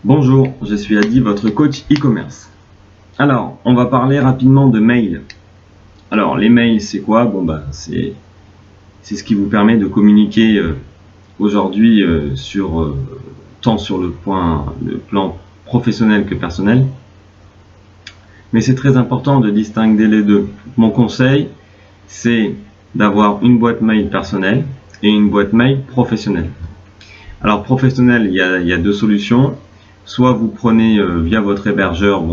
Bonjour, je suis Adi, votre coach e-commerce. Alors, on va parler rapidement de mail. Alors, les mails, c'est quoi? C'est ce qui vous permet de communiquer aujourd'hui tant sur le plan professionnel que personnel. Mais c'est très important de distinguer les deux. Mon conseil, c'est d'avoir une boîte mail personnelle et une boîte mail professionnelle. Alors, professionnel, il y a deux solutions. Soit vous prenez via votre hébergeur,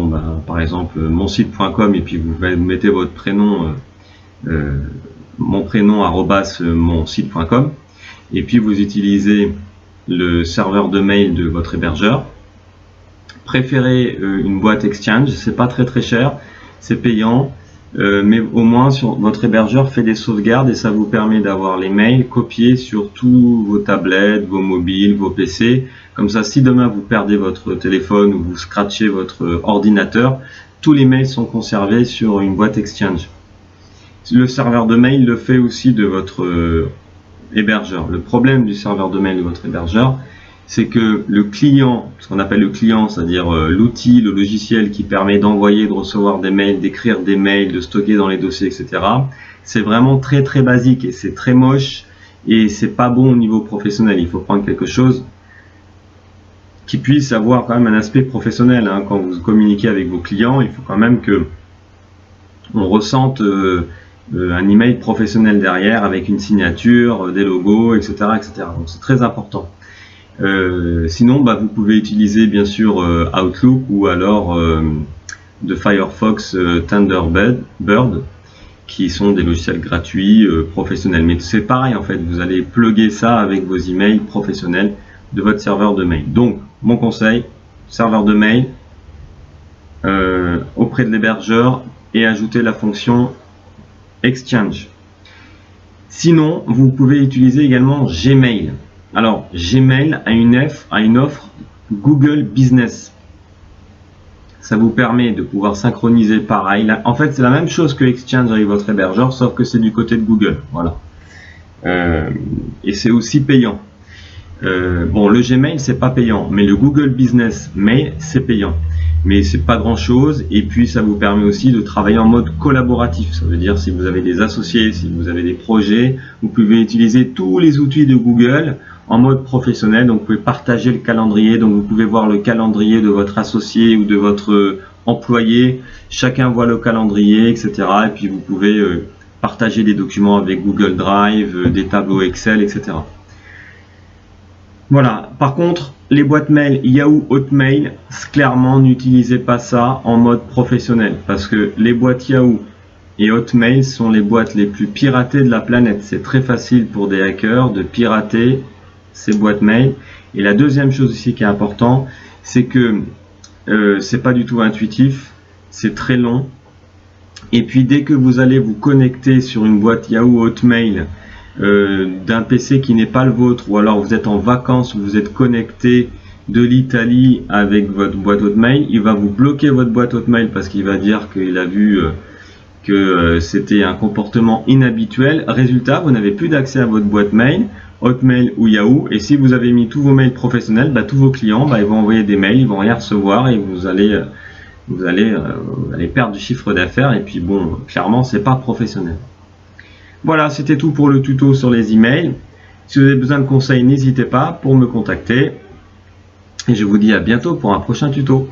par exemple monsite.com, et puis vous mettez votre prénom, mon prénom @monsite.com, et puis vous utilisez le serveur de mail de votre hébergeur. Préférez une boîte Exchange, c'est pas très cher, c'est payant, mais au moins sur votre hébergeur fait des sauvegardes et ça vous permet d'avoir les mails copiés sur tous vos tablettes, vos mobiles, vos PC. Comme ça, si demain vous perdez votre téléphone ou vous scratchez votre ordinateur, tous les mails sont conservés sur une boîte Exchange. Le serveur de mail le fait aussi de votre hébergeur. Le problème du serveur de mail de votre hébergeur, c'est que le client, ce qu'on appelle le client, c'est-à-dire l'outil, le logiciel qui permet d'envoyer, de recevoir des mails, d'écrire des mails, de stocker dans les dossiers, etc. C'est vraiment très basique et c'est très moche et c'est pas bon au niveau professionnel. Il faut prendre quelque chose qui puisse avoir quand même un aspect professionnel. Quand vous communiquez avec vos clients, il faut quand même que on ressente un email professionnel derrière avec une signature, des logos, etc. Donc c'est très important. Sinon, vous pouvez utiliser bien sûr Outlook ou alors de Firefox Thunderbird, qui sont des logiciels gratuits professionnels. Mais c'est pareil en fait, vous allez plugger ça avec vos emails professionnels de votre serveur de mail. Donc, mon conseil, serveur de mail auprès de l'hébergeur et ajouter la fonction Exchange. Sinon, vous pouvez utiliser également Gmail. Alors, Gmail a une offre Google Business. Ça vous permet de pouvoir synchroniser pareil. En fait, c'est la même chose que Exchange avec votre hébergeur, sauf que c'est du côté de Google. Voilà. Et c'est aussi payant. Le Gmail, c'est pas payant, mais le Google Business Mail, c'est payant. Mais c'est pas grand chose, et puis ça vous permet aussi de travailler en mode collaboratif. Ça veut dire si vous avez des associés, si vous avez des projets, vous pouvez utiliser tous les outils de Google en mode professionnel. Donc vous pouvez partager le calendrier, donc vous pouvez voir le calendrier de votre associé ou de votre employé. Chacun voit le calendrier, etc. Et puis vous pouvez partager des documents avec Google Drive, des tableaux Excel, etc. Voilà. Par contre, les boîtes mail Yahoo, Hotmail, clairement, n'utilisez pas ça en mode professionnel parce que les boîtes Yahoo et Hotmail sont les boîtes les plus piratées de la planète. C'est très facile pour des hackers de pirater ces boîtes mail. Et la deuxième chose aussi qui est important, c'est que c'est pas du tout intuitif, c'est très long. Et puis dès que vous allez vous connecter sur une boîte Yahoo, Hotmail, d'un PC qui n'est pas le vôtre, ou alors vous êtes en vacances, vous êtes connecté de l'Italie avec votre boîte Hotmail, il va vous bloquer votre boîte Hotmail parce qu'il va dire qu'il a vu que c'était un comportement inhabituel. Résultat, vous n'avez plus d'accès à votre boîte mail, Hotmail ou Yahoo, et si vous avez mis tous vos mails professionnels, tous vos clients ils vont envoyer des mails, ils vont rien recevoir et vous allez perdre du chiffre d'affaires, et puis clairement c'est pas professionnel. Voilà, c'était tout pour le tuto sur les emails. Si vous avez besoin de conseils, n'hésitez pas pour me contacter. Et je vous dis à bientôt pour un prochain tuto.